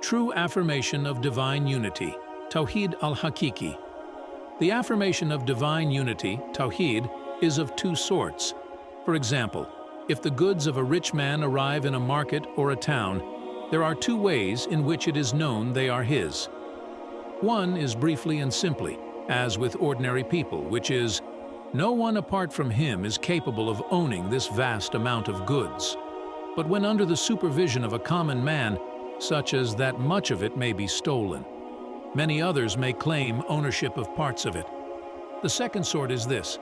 True affirmation of divine unity, Tawhid al-Haqiqi. The affirmation of divine unity, Tawhid, is of two sorts. For example, if the goods of a rich man arrive in a market or a town, there are two ways in which it is known they are his. One is briefly and simply, as with ordinary people, which is, no one apart from him is capable of owning this vast amount of goods. But when under the supervision of a common man, such as that much of it may be stolen, many others may claim ownership of parts of it. The second sort is this: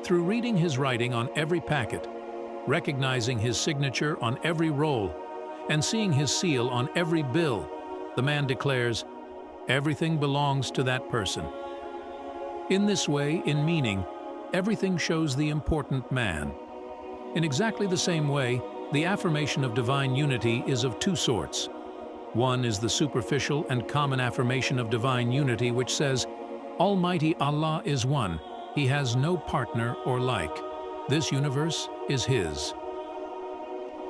through reading his writing on every packet, recognizing his signature on every roll, and seeing his seal on every bill, the man declares, everything belongs to that person. In this way, in meaning, everything shows the important man. In exactly the same way, the affirmation of divine unity is of two sorts. One is the superficial and common affirmation of divine unity, which says, Almighty Allah is one, He has no partner or like. This universe is His.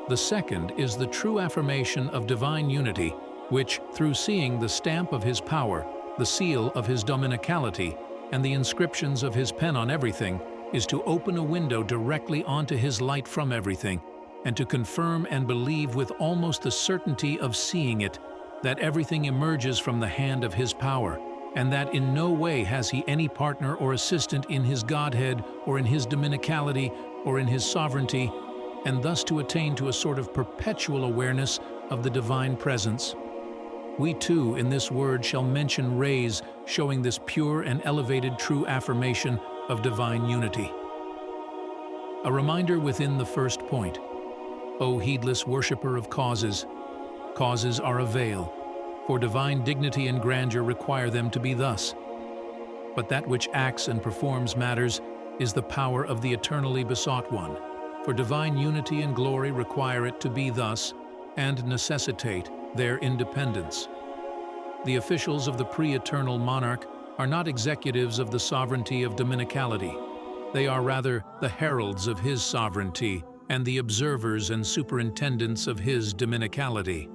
The second is the true affirmation of divine unity, which, through seeing the stamp of His power, the seal of His dominicality, and the inscriptions of His pen on everything, is to open a window directly onto His light from everything, and to confirm and believe with almost the certainty of seeing it, that everything emerges from the hand of His power, and that in no way has He any partner or assistant in His Godhead, or in His dominicality, or in His sovereignty, and thus to attain to a sort of perpetual awareness of the divine presence. We too, in this word, shall mention rays showing this pure and elevated true affirmation of divine unity. A reminder within the first point. O heedless worshipper of causes, causes are a veil, for divine dignity and grandeur require them to be thus. But that which acts and performs matters is the power of the eternally besought one, for divine unity and glory require it to be thus, and necessitate their independence. The officials of the pre-eternal monarch are not executives of the sovereignty of dominicality. They are rather the heralds of his sovereignty and the observers and superintendents of his dominicality.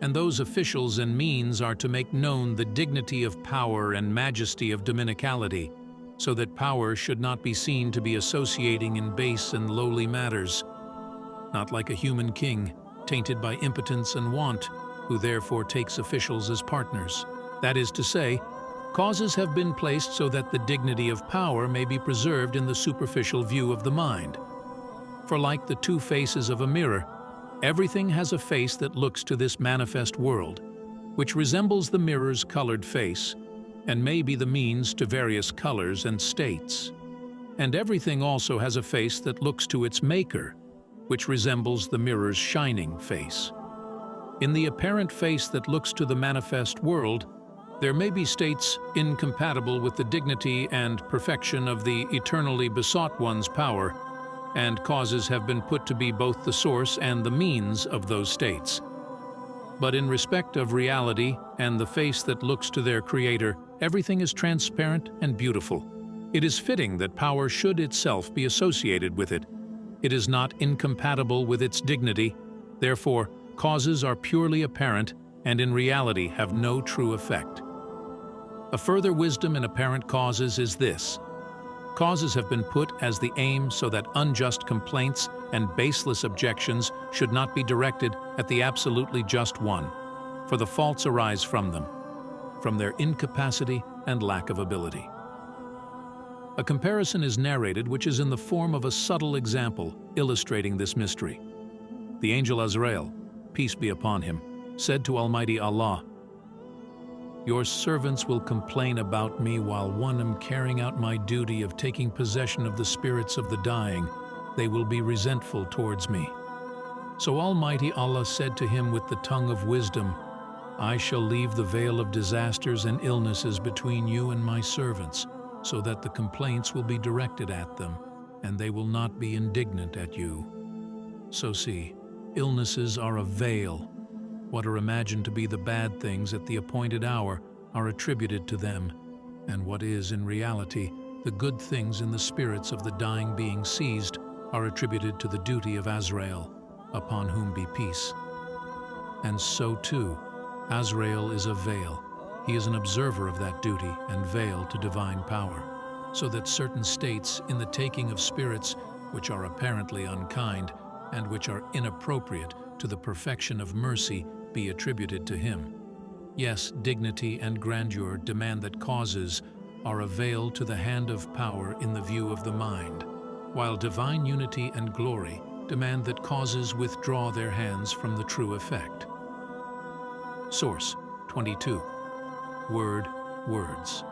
And those officials and means are to make known the dignity of power and majesty of dominicality, so that power should not be seen to be associating in base and lowly matters, not like a human king, tainted by impotence and want, who therefore takes officials as partners. That is to say, causes have been placed so that the dignity of power may be preserved in the superficial view of the mind. For like the two faces of a mirror, everything has a face that looks to this manifest world, which resembles the mirror's colored face, and may be the means to various colors and states. And everything also has a face that looks to its maker, which resembles the mirror's shining face. In the apparent face that looks to the manifest world, there may be states incompatible with the dignity and perfection of the eternally besought one's power, and causes have been put to be both the source and the means of those states. But in respect of reality and the face that looks to their Creator, everything is transparent and beautiful. It is fitting that power should itself be associated with it. It is not incompatible with its dignity, therefore causes are purely apparent and in reality have no true effect. A further wisdom in apparent causes is this: causes have been put as the aim so that unjust complaints and baseless objections should not be directed at the absolutely just one, for the faults arise from them, from their incapacity and lack of ability. A comparison is narrated which is in the form of a subtle example illustrating this mystery. The angel Azrael, peace be upon him, said to Almighty Allah, Your servants will complain about me while one am carrying out my duty of taking possession of the spirits of the dying. They will be resentful towards me. So Almighty Allah said to him with the tongue of wisdom, I shall leave the veil of disasters and illnesses between you and my servants, so that the complaints will be directed at them, and they will not be indignant at you. So see, illnesses are a veil. What are imagined to be the bad things at the appointed hour are attributed to them, and what is in reality the good things in the spirits of the dying being seized are attributed to the duty of Azrael, upon whom be peace. And so too, Azrael is a veil. He is an observer of that duty and veil to divine power, so that certain states in the taking of spirits, which are apparently unkind and which are inappropriate to the perfection of mercy, be attributed to him. Yes, dignity and grandeur demand that causes are a veil to the hand of power in the view of the mind, while divine unity and glory demand that causes withdraw their hands from the true effect. Source 22. Word, words.